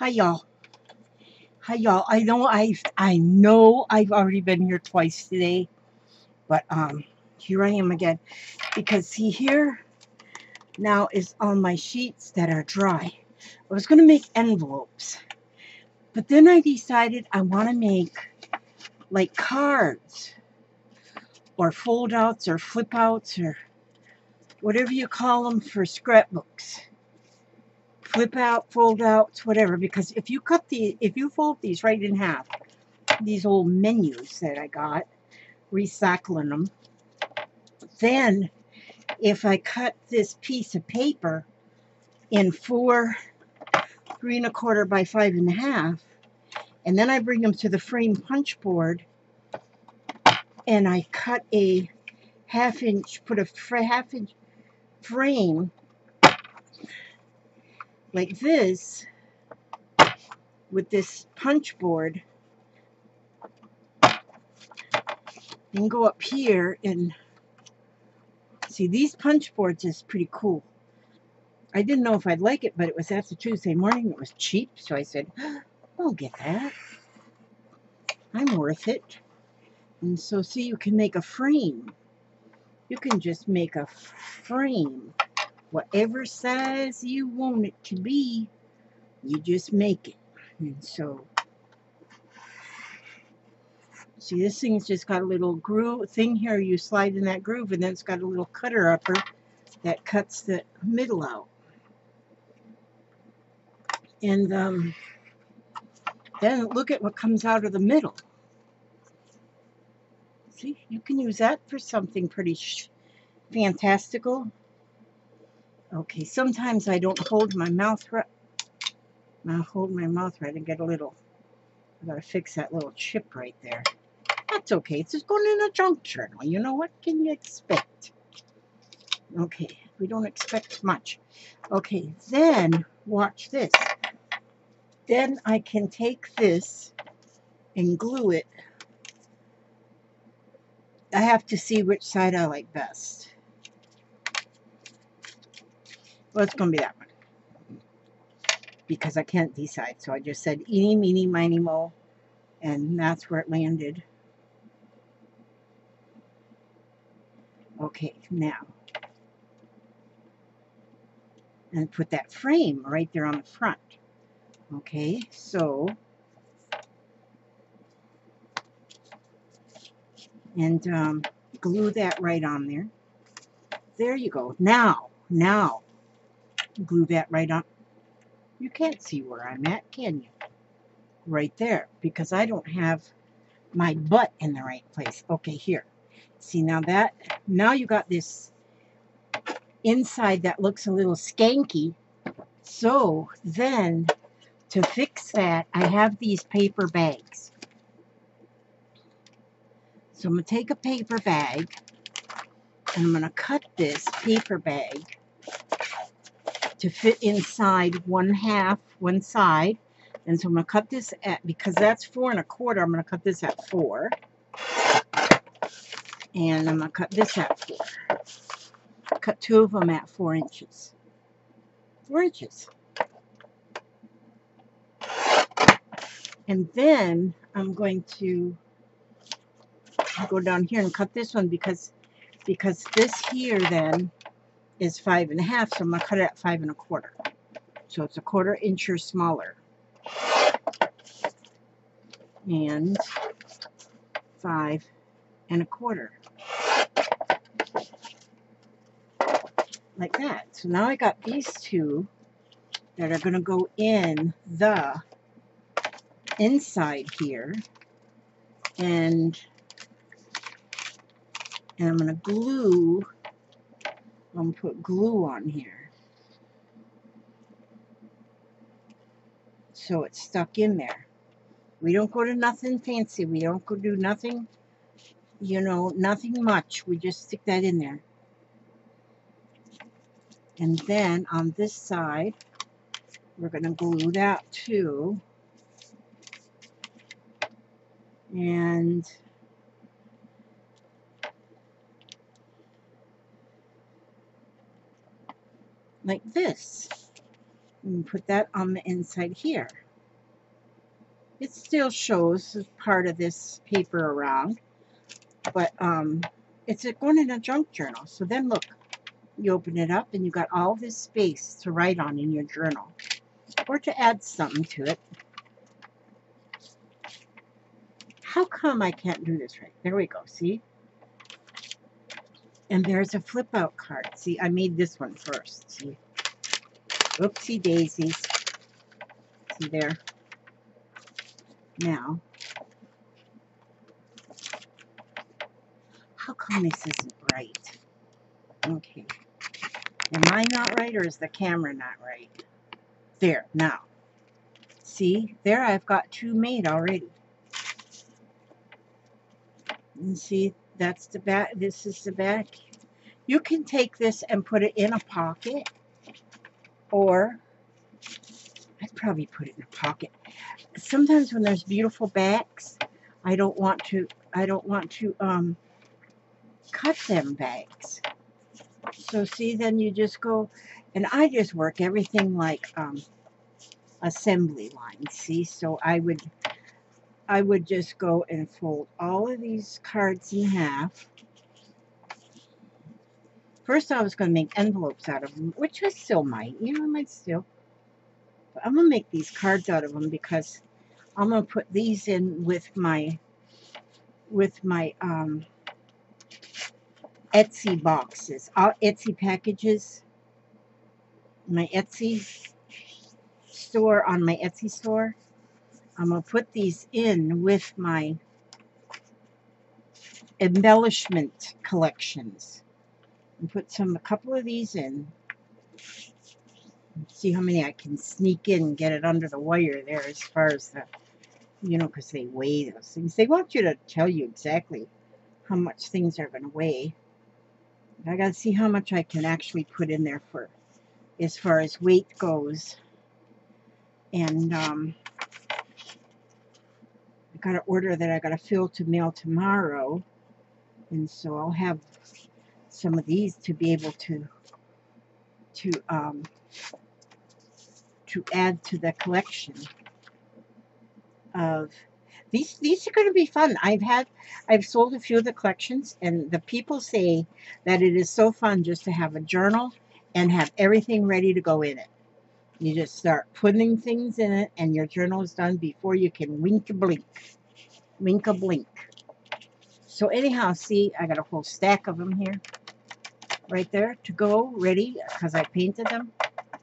Hi y'all. Hi y'all. I know I've already been here twice today, but here I am again because see here now is all my sheets that are dry. I was gonna make envelopes, but then I decided I want to make like cards or fold outs or flip outs or whatever you call them for scrapbooks. Flip out, fold outs, whatever. Because if you fold these right in half, these old menus that I got, recycling them. Then, if I cut this piece of paper in 4 3 1/4 by 5 1/2, and then I bring them to the frame punch board, and I cut a put a half-inch frame like this with this punch board, and go up here and see these punch boards is pretty cool. I didn't know if I'd like it, but it was after Tuesday morning. It was cheap, so I said, I'll get that. I'm worth it. And so, see, you can make a frame. You can just make a frame. Whatever size you want it to be, you just make it. And so, see, this thing's just got a little groove thing here. You slide in that groove, and then it's got a little cutter upper that cuts the middle out. And then look at what comes out of the middle. See, you can use that for something pretty fantastical. Okay, sometimes I don't hold my mouth right. I'll hold my mouth right and get a little. I gotta fix that little chip right there. That's okay. It's just going in a junk journal. You know, what can you expect? Okay, we don't expect much. Okay, then watch this. Then I can take this and glue it. I have to see which side I like best. Well, it's going to be that one because I can't decide. So I just said eeny, meeny, miny, mo, and that's where it landed. Okay, now, and put that frame right there on the front. Okay, so, and glue that right on there. There you go. Now, glue that right on. You can't see where I'm at, can you? Right there, because I don't have my butt in the right place. Okay, here. See, now you got this inside that looks a little skanky. So then, to fix that, I have these paper bags. So I'm going to take a paper bag, and I'm going to cut this paper bag to fit inside one side. And so I'm going to cut this at, because that's 4 1/4, I'm going to cut this at 4. And I'm going to cut this at 4. Cut 2 of them at 4 inches. 4 inches. And then I'm going to go down here and cut this one because this here then is 5 1/2, so I'm going to cut it at 5 1/4. So it's a 1/4 inch or smaller. And 5 1/4. Like that. So now I got these two that are going to go in the inside here. And I'm going to glue. I'm going to put glue on here. So it's stuck in there. We don't go to nothing fancy. We don't go do nothing, nothing much. We just stick that in there. And then on this side, we're going to glue that too. And like this. And put that on the inside here. It still shows part of this paper around, but it's going in a junk journal. So then look, you open it up and you got all this space to write on in your journal or to add something to it. How come I can't do this right? There we go, see? And there's a flip out card. See, I made this one first, see? Oopsie daisies. See there? Now, how come this isn't right? Okay. Am I not right or is the camera not right? There, now. See, there I've got two made already. And see, that's the back. This is the back. You can take this and put it in a pocket, or I'd probably put it in a pocket. Sometimes when there's beautiful backs, I don't want to cut them backs. So see, then you just go, and I just work everything like assembly lines. See, so I would just go and fold all of these cards in half. First, I was going to make envelopes out of them, which I still might. I might still. But I'm going to make these cards out of them because I'm going to put these in with my Etsy boxes, Etsy packages, my Etsy store, on my Etsy store. I'm going to put these in with my embellishment collections. And put a couple of these in. See how many I can sneak in and get it under the wire there as far as the, because they weigh those things. They want you to tell you exactly how much things are going to weigh. I got to see how much I can actually put in there for as far as weight goes. And I got an order that I got to fill to mail tomorrow. And so I'll have some of these to be able to add to the collection of these. These are going to be fun. I've sold a few of the collections, and the people say that it is so fun just to have a journal and have everything ready to go in it. You just start putting things in it, and your journal is done before you can wink a blink. Wink a blink. So anyhow, see, I got a whole stack of them here, right there to go, ready, because I painted them.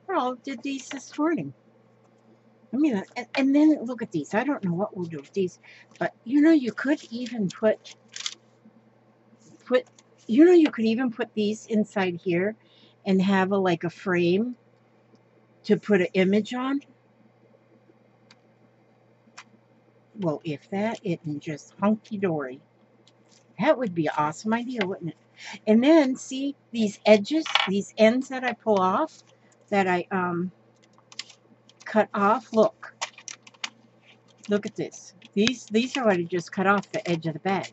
Well, did these this morning. I mean, and then look at these. I don't know what we'll do with these, but you could even put these inside here and have like a frame to put an image on. Well, if that isn't just hunky-dory. That would be an awesome idea, wouldn't it? And then, see, these edges, these ends that I pull off, that I cut off, look. Look at this. These are what I just cut off the edge of the bag.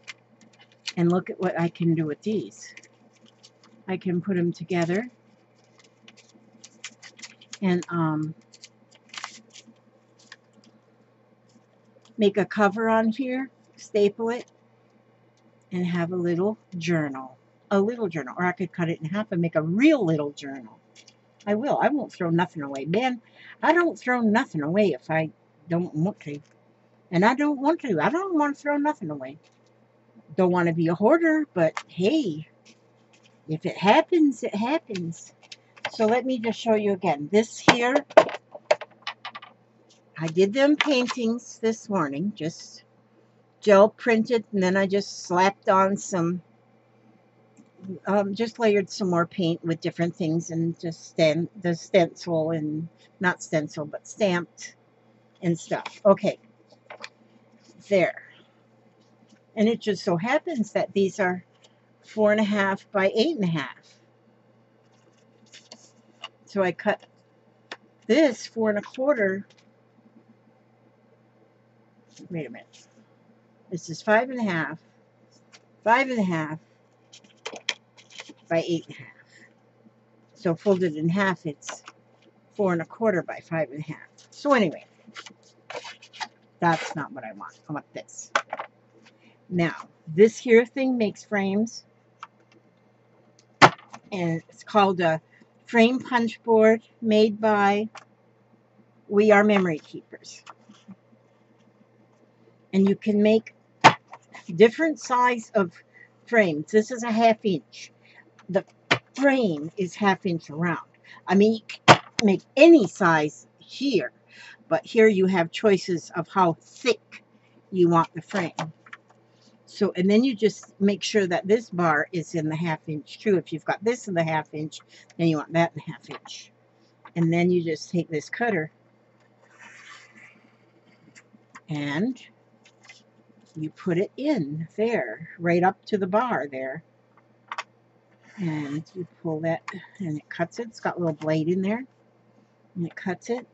And look at what I can do with these. I can put them together and make a cover on here, staple it, and have a little journal. A little journal. Or I could cut it in half and make a real little journal. I will. I won't throw nothing away. Man, I don't throw nothing away if I don't want to. And I don't want to. I don't want to throw nothing away. Don't want to be a hoarder, but hey, if it happens, it happens. So let me just show you again. This here, I did them paintings this morning, just gel printed, and then I just slapped on some, just layered some more paint with different things, and just the stencil, and not stencil, but stamped and stuff. Okay, there. And it just so happens that these are 4.5 by 8.5. So I cut this 4.25. Wait a minute. This is 5.5, 5.5 by 8.5. So folded in half, it's 4.25 by 5.5. So anyway, That's not what I want. I want this. Now, this here thing makes frames, and it's called a frame punch board made by We Are Memory Keepers. And you can make different size of frames. This is a 1/2 inch. The frame is 1/2 inch around. I mean, you can make any size here, but here you have choices of how thick you want the frame. So, and then you just make sure that this bar is in the 1/2 inch too. If you've got this in the 1/2 inch, then you want that in the 1/2 inch. And then you just take this cutter and you put it in there, right up to the bar there. And you pull that, and it cuts it. It's got a little blade in there, and it cuts it.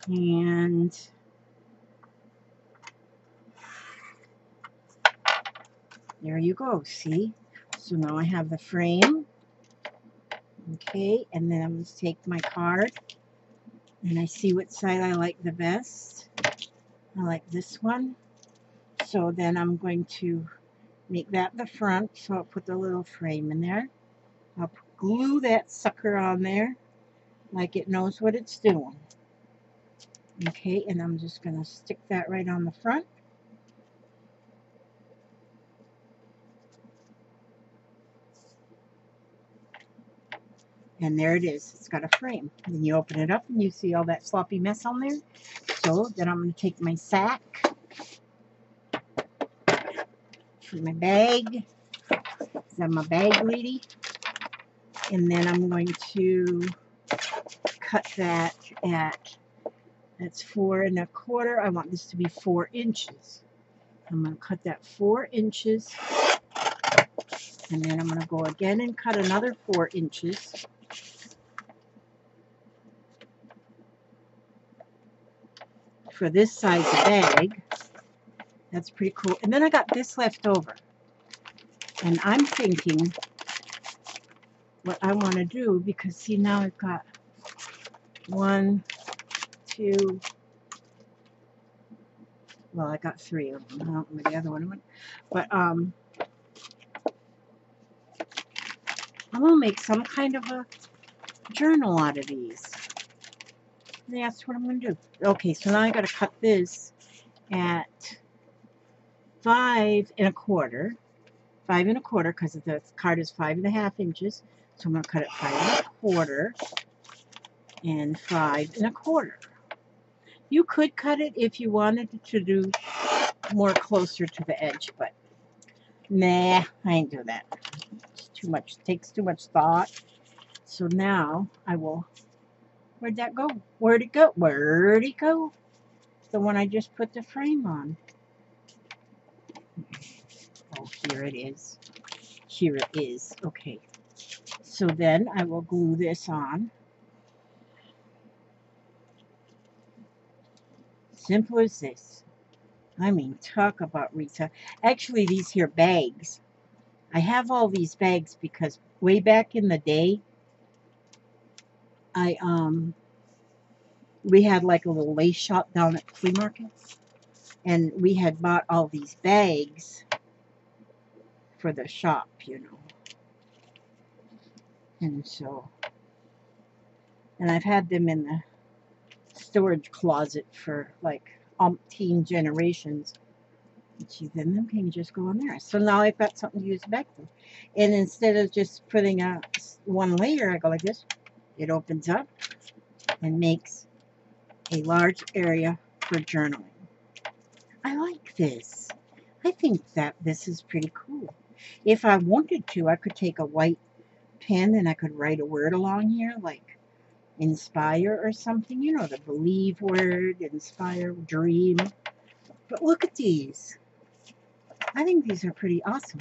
And there you go, see? So now I have the frame. Okay, and then I'm going to take my card, and I see what side I like the best. I like this one. So then I'm going to make that the front, so I'll put the little frame in there. I'll glue that sucker on there like it knows what it's doing. Okay, and I'm just going to stick that right on the front. And there it is. It's got a frame. Then you open it up and you see all that sloppy mess on there. So then I'm going to take my sack, my bag. I'm a bag lady. And then I'm going to cut that at, that's 4 1/4. I want this to be 4 inches. I'm going to cut that 4 inches. And then I'm going to go again and cut another 4 inches. For this size bag. That's pretty cool. And then I got this left over. And I'm thinking what I want to do, because see, now I've got 1, 2, well, I got 3 of them. I don't know where the other one went. But I'm going to make some kind of a journal out of these. And that's what I'm going to do. Okay, so now I got to cut this at 5 1/4. 5 1/4, because the card is 5 1/2 inches. So I'm going to cut it 5 1/4 and 5 1/4. You could cut it if you wanted to do more closer to the edge, but nah, I ain't do that. It's too much. It takes too much thought. So now I will. Where'd that go? Where'd it go? Where'd it go? The one I just put the frame on. Oh, here it is. Here it is. Okay. So then I will glue this on. Simple as this. I mean, talk about Rita. Actually, these here bags. I have all these bags because way back in the day, we had like a little lace shop down at the flea market, and we had bought all these bags for the shop, you know. And so, and I've had them in the storage closet for like umpteen generations. See, then them can just go in there. So now I've got something to use back to. And instead of just putting a one layer, I go like this. It opens up and makes a large area for journaling. I like this. I think that this is pretty cool. If I wanted to, I could take a white pen and I could write a word along here, like inspire or something. You know, the believe word, inspire, dream. But look at these. I think these are pretty awesome.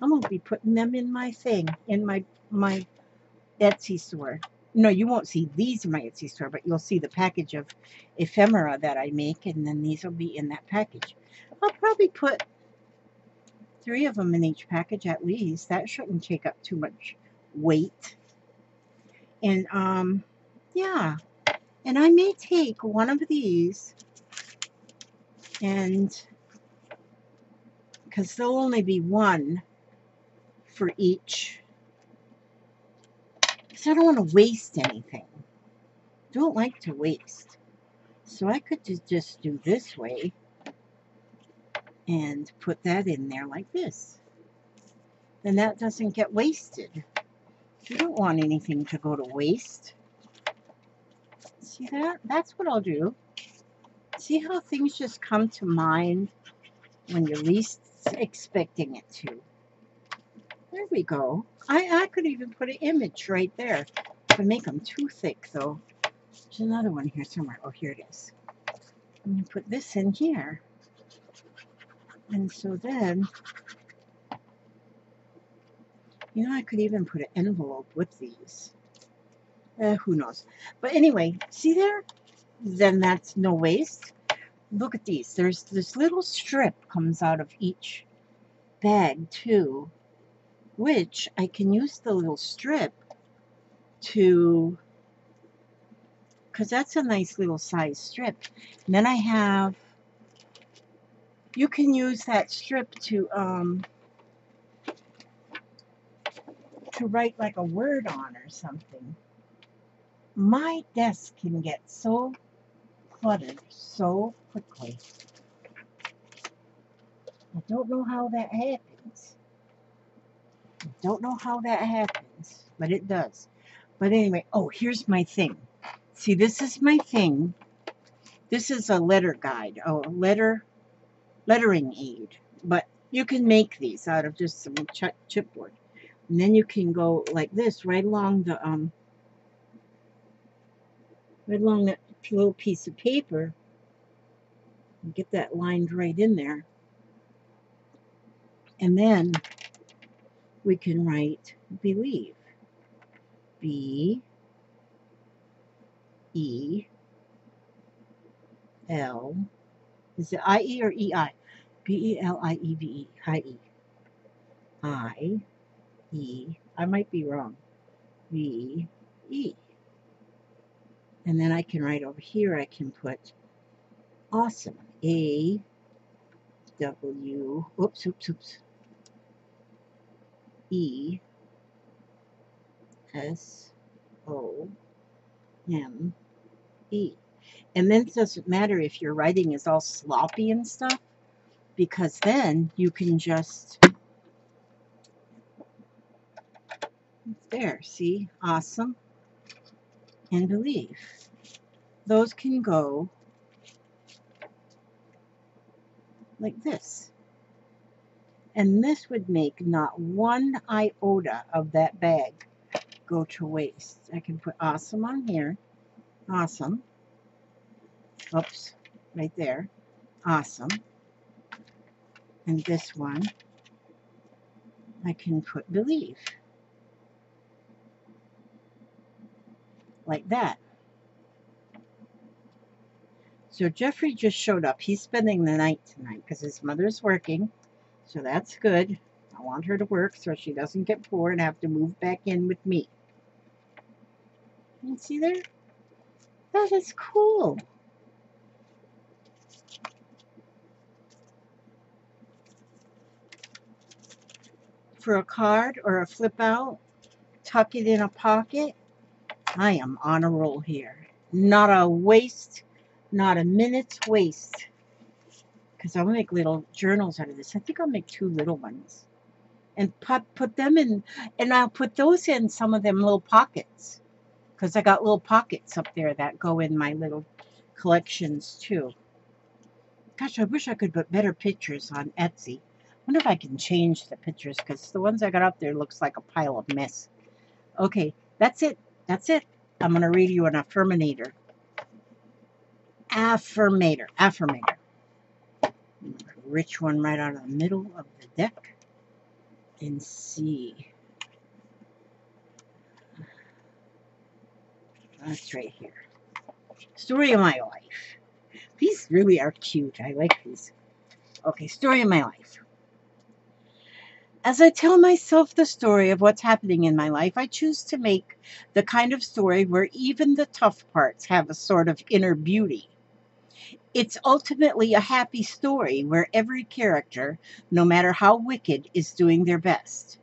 I'm going to be putting them in my thing, in my Etsy store. No, you won't see these in my Etsy store, but you'll see the package of ephemera that I make, and then these will be in that package. I'll probably put 3 of them in each package at least. That shouldn't take up too much weight. And yeah. And I may take one of these, and because there'll only be one for each. Because I don't want to waste anything. Don't like to waste. So I could just do this way and put that in there like this. Then that doesn't get wasted. You don't want anything to go to waste. See that? That's what I'll do. See how things just come to mind when you're least expecting it to. There we go. I could even put an image right there. But make them too thick, though. There's another one here somewhere. Oh, here it is. I'm going to put this in here. And so then, you know, I could even put an envelope with these. Who knows? But anyway, see there? Then that's no waste. Look at these. There's this little strip comes out of each bag, too, which I can use the little strip to, because that's a nice little size strip. And then I have, you can use that strip to write like a word on or something. My desk can get so cluttered so quickly. I don't know how that happens. I don't know how that happens, but it does. But anyway, oh, here's my thing. See, this is my thing. This is a letter guide, a lettering aid. But you can make these out of just some chipboard. And then you can go like this right along the right along that little piece of paper. And get that lined right in there. And then we can write believe. B E L. Is it I-E or E-I? B-E-L-I-E-V-E. I-E. I-E. I might be wrong. V-E. And then I can write over here, I can put awesome. A-W. Oops. E-S-O-M-E. And then it doesn't matter if your writing is all sloppy and stuff, because then you can just, there, see, awesome, and believe. Those can go like this. And this would make not one iota of that bag go to waste. I can put awesome on here. Awesome. Oops, right there. Awesome. And this one, I can put believe. Like that. So Jeffrey just showed up. He's spending the night tonight because his mother's working. So that's good. I want her to work so she doesn't get bored and have to move back in with me. You see there? That is cool. For a card or a flip out, tuck it in a pocket. I am on a roll here. Not a waste, not a minute's waste. Because I'll make little journals out of this. I think I'll make 2 little ones. And put them in, and I'll put those in some of them little pockets. Because I got little pockets up there that go in my little collections too. Gosh, I wish I could put better pictures on Etsy. I wonder if I can change the pictures, because the ones I got up there looks like a pile of mess. Okay, that's it. That's it. I'm going to read you an affirmator. Affirmator. Rich one right out of the middle of the deck. And see. That's right here. Story of my life. These really are cute. I like these. Okay, story of my life. As I tell myself the story of what's happening in my life, I choose to make the kind of story where even the tough parts have a sort of inner beauty. It's ultimately a happy story where every character, no matter how wicked, is doing their best.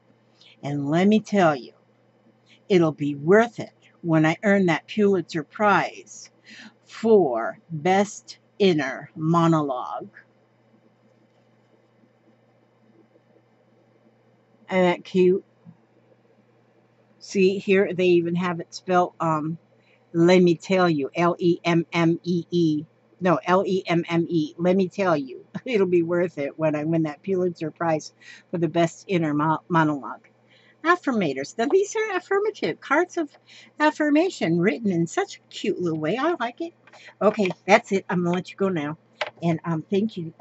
And let me tell you, it'll be worth it when I earn that Pulitzer Prize for Best Inner Monologue. Isn't that cute? See, here they even have it spelled, let me tell you, Lemmee. No, Lemme. Let me tell you, it'll be worth it when I win that Pulitzer Prize for the Best Inner Monologue. Affirmators. Now, these are affirmative cards of affirmation written in such a cute little way. I like it. Okay, that's it. I'm gonna let you go now. And thank you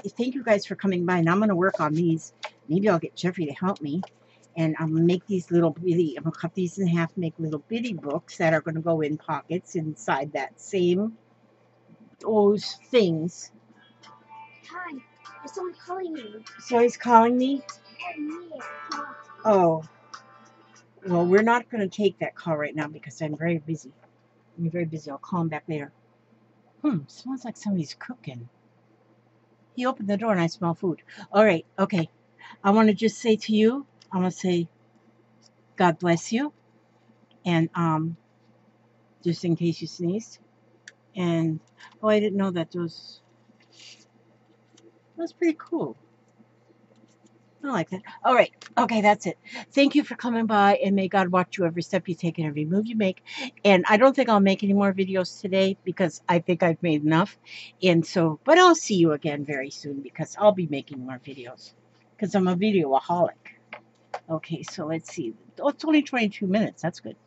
guys for coming by. And I'm gonna work on these. Maybe I'll get Jeffrey to help me. And I'm gonna make these little bitty. I'm gonna cut these in half, make little bitty books that are gonna go in pockets inside that same those things. Hi, is someone calling you? So he's calling me. Oh. Well, we're not going to take that call right now because I'm very busy. I'm very busy. I'll call him back later. Smells like somebody's cooking. He opened the door and I smell food. All right, okay. I want to just say to you, I want to say, God bless you. And just in case you sneezed. And, oh, I didn't know that was pretty cool. I like that. All right. Okay, that's it. Thank you for coming by, and may God watch you every step you take and every move you make. And I don't think I'll make any more videos today because I think I've made enough. And so, but I'll see you again very soon because I'll be making more videos because I'm a videoaholic. Okay, so let's see. Oh, it's only 22 minutes. That's good.